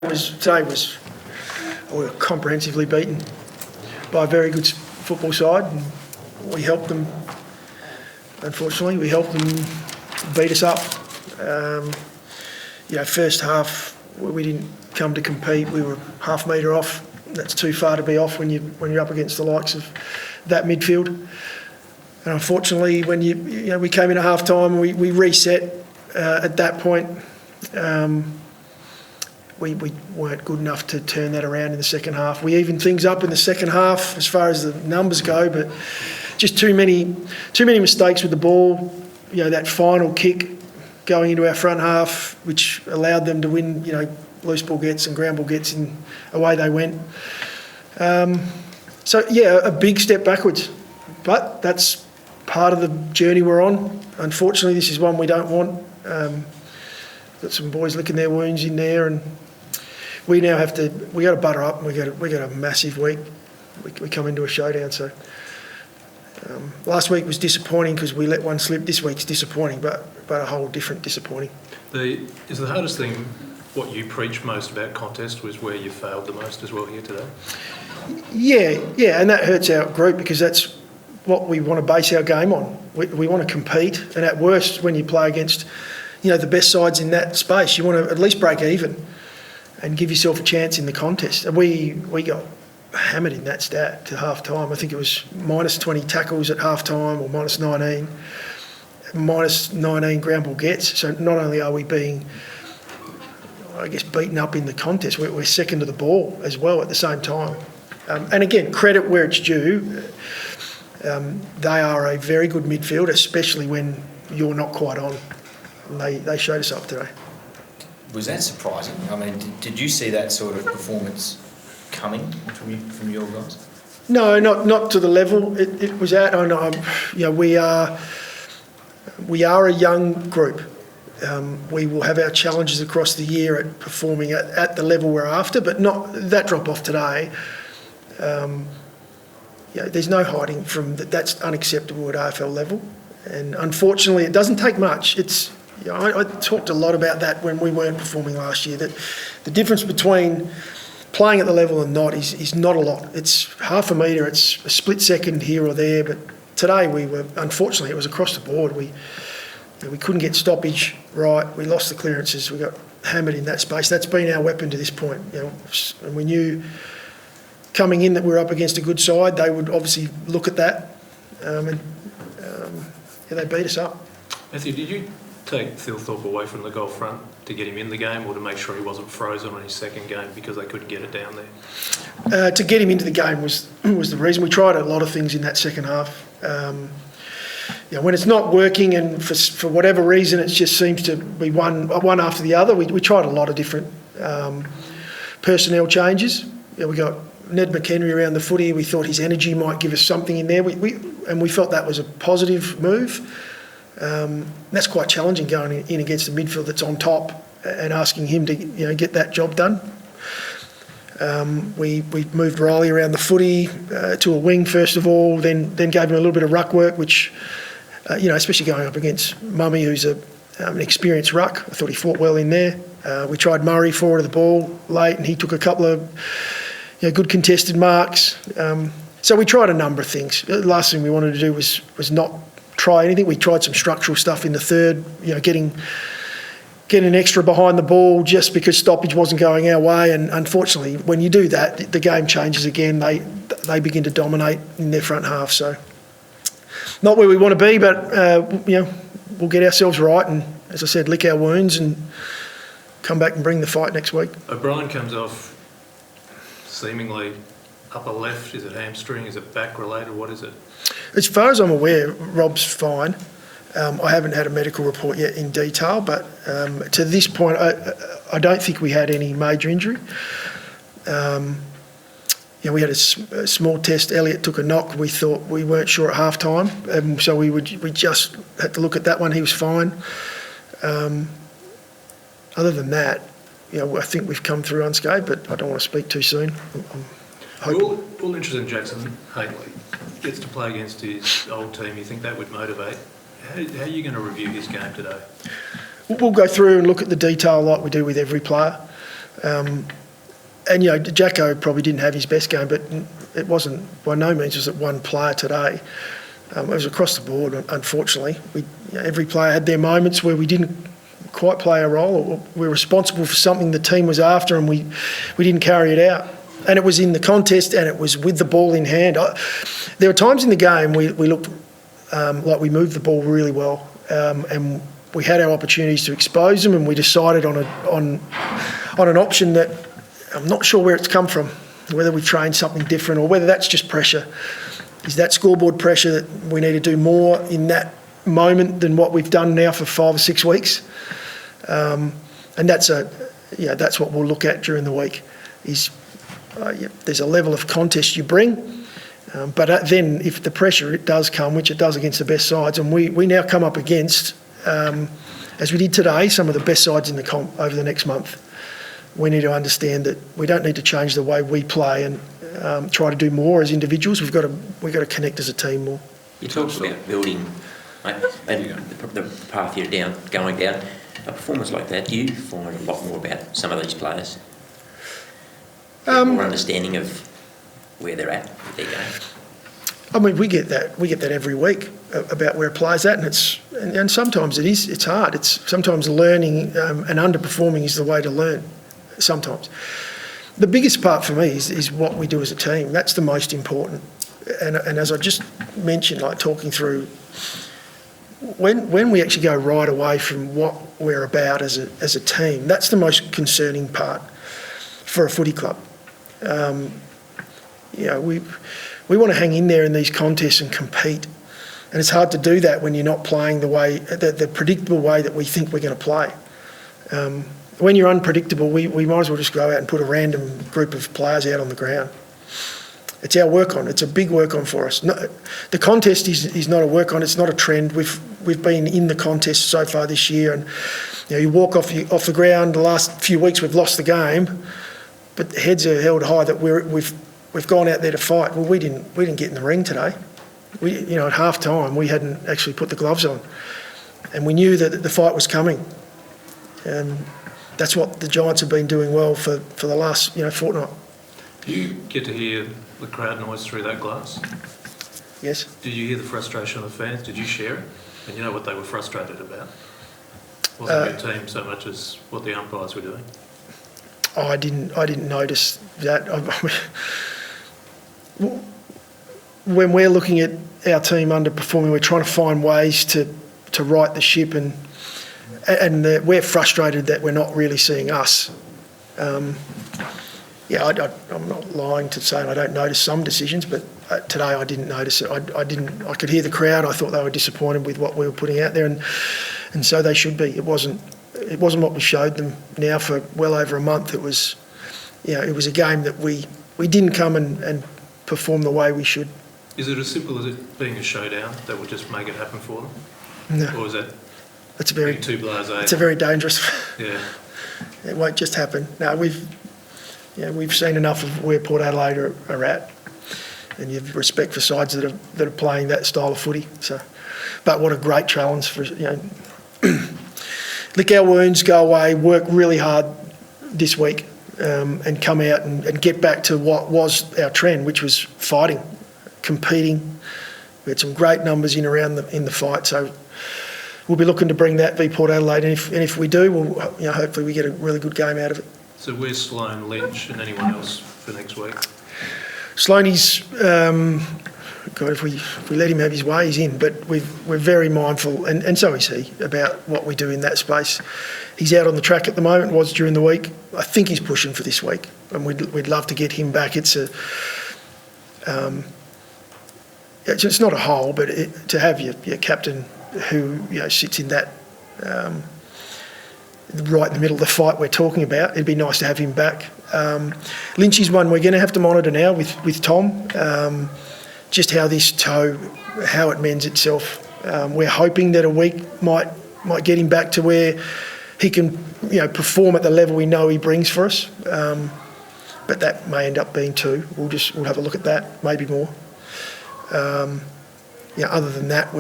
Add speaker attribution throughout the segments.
Speaker 1: We were comprehensively beaten by a very good football side, and we helped them. Unfortunately, we helped them beat us up. First half we didn't come to compete. We were half metre off. That's too far to be off when you're up against the likes of that midfield. And unfortunately, when we came in at half time, we reset at that point. We weren't good enough to turn that around in the second half. We evened things up in the second half as far as the numbers go, but just too many mistakes with the ball. That final kick going into our front half, which allowed them to win, loose ball gets and ground ball gets, and away they went. A big step backwards. But that's part of the journey we're on. Unfortunately, this is one we don't want. Got some boys licking their wounds in there, and we now got to butter up, and we got a massive week. We come into a showdown. So last week was disappointing because we let one slip. This week's disappointing, but a whole different disappointing.
Speaker 2: Is the hardest thing what you preach most about contest was where you failed the most as well here today? Yeah, and that hurts our group because that's what we want to base our game on. We want to compete, and at worst, when you play against the best sides in that space, you want to at least break even and give yourself a chance in the contest. And we got hammered in that stat to half time. I think it was minus 20 tackles at half time, or minus 19, minus 19 ground ball gets. So not only are we being, beaten up in the contest, we're second to the ball as well at the same time. And again, credit where it's due. They are a very good midfield, especially when you're not quite on. And they showed us up today.
Speaker 3: Was that surprising? I mean, did you see that sort of performance coming from your guys?
Speaker 1: No, not to the level it was at. We are a young group. We will have our challenges across the year at performing at the level we're after, but not that drop off today. There's no hiding from that. That's unacceptable at AFL level, and unfortunately, it doesn't take much. I talked a lot about that when we weren't performing last year, that the difference between playing at the level and not is not a lot. It's half a metre, it's a split second here or there, but today unfortunately, it was across the board. We couldn't get stoppage right, we lost the clearances, we got hammered in that space. That's been our weapon to this point. And we knew coming in that we were up against a good side, they would obviously look at that, they beat us up.
Speaker 2: Matthew, did you take Thilthorpe away from the goal front to get him in the game, or to make sure he wasn't frozen on his second game because they couldn't get it down there?
Speaker 1: To get him into the game was the reason. We tried a lot of things in that second half. When it's not working, and for whatever reason it just seems to be one after the other, we tried a lot of different personnel changes. We got Ned McHenry around the footy. We thought his energy might give us something in there. We felt that was a positive move. That's quite challenging, going in against a midfield that's on top and asking him to get that job done. We moved Riley around the footy to a wing first of all, then gave him a little bit of ruck work, which especially going up against Mummy, who's an experienced ruck. I thought he fought well in there. We tried Murray forward of the ball late, and he took a couple of good contested marks. So we tried a number of things. The last thing we wanted to do was not try anything. We tried some structural stuff in the third, getting extra behind the ball just because stoppage wasn't going our way. And unfortunately, when you do that, the game changes again. They begin to dominate in their front half. So not where we want to be, but we'll get ourselves right and, as I said, lick our wounds and come back and bring the fight next week.
Speaker 2: O'Brien comes off seemingly upper left. Is it hamstring? Is it back related? What is it?
Speaker 1: As far as I'm aware, Rob's fine. I haven't had a medical report yet in detail, but to this point, I don't think we had any major injury. We had a small test. Elliot took a knock. We weren't sure at half time, so we just had to look at that one. He was fine. Other than that, I think we've come through unscathed, but I don't want to speak too soon.
Speaker 2: We're all interested in Jackson Hately. Gets to play against his old team. You think that would motivate? How are you going to review his game today?
Speaker 1: We'll go through and look at the detail like we do with every player. And, you know, Jacko probably didn't have his best game, but it wasn't, by no means was it one player today. It was across the board, unfortunately. Every player had their moments where we didn't quite play a role, or we're responsible for something the team was after and we didn't carry it out. And it was in the contest and it was with the ball in hand. There were times in the game we looked like we moved the ball really well, and we had our opportunities to expose them, and we decided on an option that I'm not sure where it's come from, whether we've trained something different or whether that's just pressure. Is that scoreboard pressure that we need to do more in that moment than what we've done now for 5 or 6 weeks? And that's what we'll look at during the week. There's a level of contest you bring, but then if the pressure it does come, which it does against the best sides, and we now come up against, as we did today, some of the best sides in the comp over the next month. We need to understand that we don't need to change the way we play and try to do more as individuals. We've got to connect as a team more.
Speaker 4: You talked about building, right, and the path you're going down. A performance like that, do you find a lot more about some of these players? More understanding of where they're at with their game?
Speaker 1: I mean, we get that every week about where a player's at, and sometimes it's hard. It's sometimes learning and underperforming is the way to learn. Sometimes, the biggest part for me is what we do as a team. That's the most important. And as I just mentioned, like talking through, when we actually go right away from what we're about as a team, that's the most concerning part for a footy club. We want to hang in there in these contests and compete, and it's hard to do that when you're not playing the predictable way that we think we're going to play. When you're unpredictable, we might as well just go out and put a random group of players out on the ground. It's our work on. It's a big work on for us. No, the contest is not a work on. It's not a trend. We've been in the contest so far this year, and you walk off the ground. The last few weeks we've lost the game, but the heads are held high that we've gone out there to fight. Well, we didn't get in the ring today. At half time we hadn't actually put the gloves on, and we knew that the fight was coming. And that's what the Giants have been doing well for the last fortnight.
Speaker 2: Do you get to hear the crowd noise through that glass?
Speaker 1: Yes.
Speaker 2: Did you hear the frustration of the fans? Did you share it? And you know what they were frustrated about? It wasn't your team so much as what the umpires were doing.
Speaker 1: I didn't notice that. When we're looking at our team underperforming, we're trying to find ways to right the ship, and we're frustrated that we're not really seeing us. I'm not lying to say I don't notice some decisions, but today I didn't notice it. I could hear the crowd. I thought they were disappointed with what we were putting out there, and so they should be. It wasn't what we showed them now for well over a month. It was a game that we didn't come and perform the way we should.
Speaker 2: Is it as simple as it being a showdown that would just make it happen for them?
Speaker 1: No.
Speaker 2: Or is that
Speaker 1: being
Speaker 2: too blasé?
Speaker 1: It's a very dangerous.
Speaker 2: Yeah.
Speaker 1: It won't just happen. No, we've seen enough of where Port Adelaide are at, and you have respect for sides that are playing that style of footy. So, but what a great challenge for lick our wounds, go away, work really hard this week, and come out and get back to what was our trend, which was fighting, competing. We had some great numbers in the fight, so we'll be looking to bring that v Port Adelaide, and if we do, we'll hopefully we get a really good game out of it.
Speaker 2: So where's Sloane, Lynch, and anyone else for next week?
Speaker 1: Sloaney's, God, if we let him have his way, he's in. But we're very mindful, and so is he, about what we do in that space. He's out on the track at the moment. Was during the week. I think he's pushing for this week, and we'd love to get him back. It's not a hole, but to have your captain who sits in that right in the middle of the fight we're talking about, it'd be nice to have him back. Lynch is one we're going to have to monitor now with Tom, just how this toe, how it mends itself. We're hoping that a week might get him back to where he can perform at the level we know he brings for us, but that may end up being 2. We'll have a look at that, maybe more. Other than that,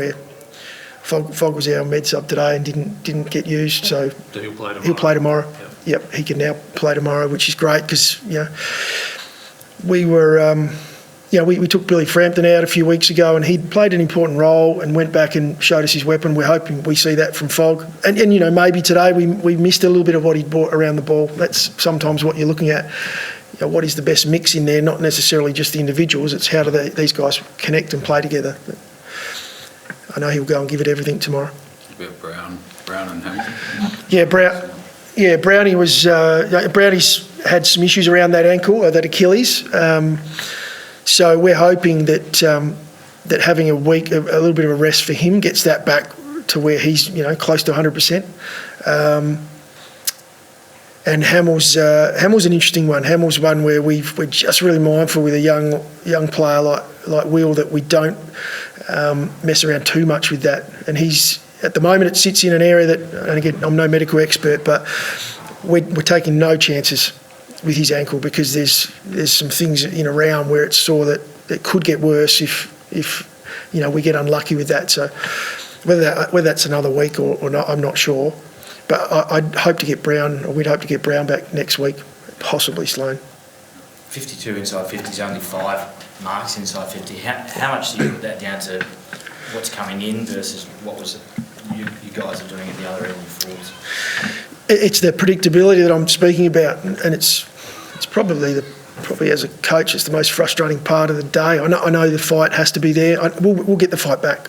Speaker 1: Fogg was our med sub today and didn't get used, so
Speaker 2: He'll play tomorrow.
Speaker 1: He'll play tomorrow. yep, he can now play tomorrow, which is great because, we were, we took Billy Frampton out a few weeks ago and he played an important role and went back and showed us his weapon. We're hoping we see that from Fogg. And maybe today we missed a little bit of what he'd brought around the ball. That's sometimes what you're looking at. What is the best mix in there, not necessarily just the individuals, it's how do these guys connect and play together. I know he'll go and give it everything tomorrow.
Speaker 5: About Brown and Hamilton.
Speaker 1: Yeah, Brownie's had some issues around that ankle, that Achilles. So we're hoping that having a week, a little bit of a rest for him gets that back to where he's, close to 100%. And Hamill's an interesting one. Hamill's one where we're just really mindful with a young player like Will that we don't mess around too much with that. And he's at the moment it sits in an area that, and again I'm no medical expert, but we're taking no chances with his ankle because there's some things in around where it's sore that it could get worse if we get unlucky with that. So whether that's another week or not, I'm not sure. But we'd hope to get Brown back next week, possibly Sloane.
Speaker 3: 52 inside 50 is only 5 marks inside 50. How much do you put that down to what's coming in versus what was you guys are doing at the other end of the forwards?
Speaker 1: It's the predictability that I'm speaking about, and it's probably as a coach, it's the most frustrating part of the day. I know the fight has to be there. We'll get the fight back.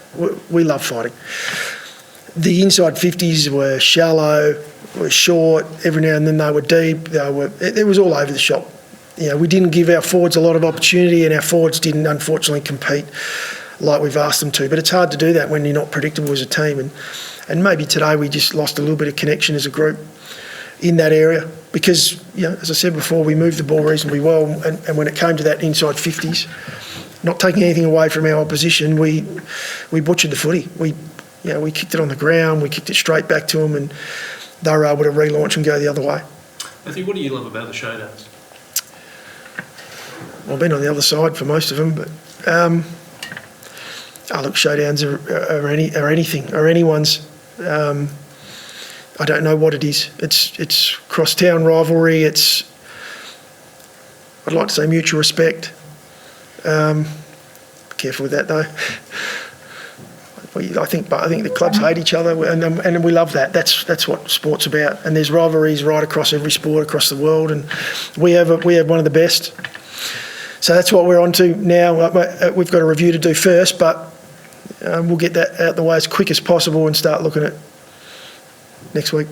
Speaker 1: We love fighting. The inside 50s were shallow, were short. Every now and then they were deep. It was all over the shop. We didn't give our forwards a lot of opportunity, and our forwards didn't, unfortunately, compete like we've asked them to. But it's hard to do that when you're not predictable as a team. And maybe today we just lost a little bit of connection as a group in that area because, as I said before, we moved the ball reasonably well. And when it came to that inside 50s, not taking anything away from our opposition, we butchered the footy. We kicked it on the ground, we kicked it straight back to them, and they were able to relaunch and go the other way.
Speaker 2: Matthew, what do you love about the showdowns?
Speaker 1: Well, I've been on the other side for most of them, but look, showdowns are anything, are anyone's. I don't know what it is. It's cross-town rivalry. I'd like to say mutual respect. Careful with that though. I think the clubs hate each other, and we love that. That's what sport's about. And there's rivalries right across every sport across the world, and we have one of the best. So that's what we're on to now. We've got a review to do first, but we'll get that out the way as quick as possible and start looking at next week.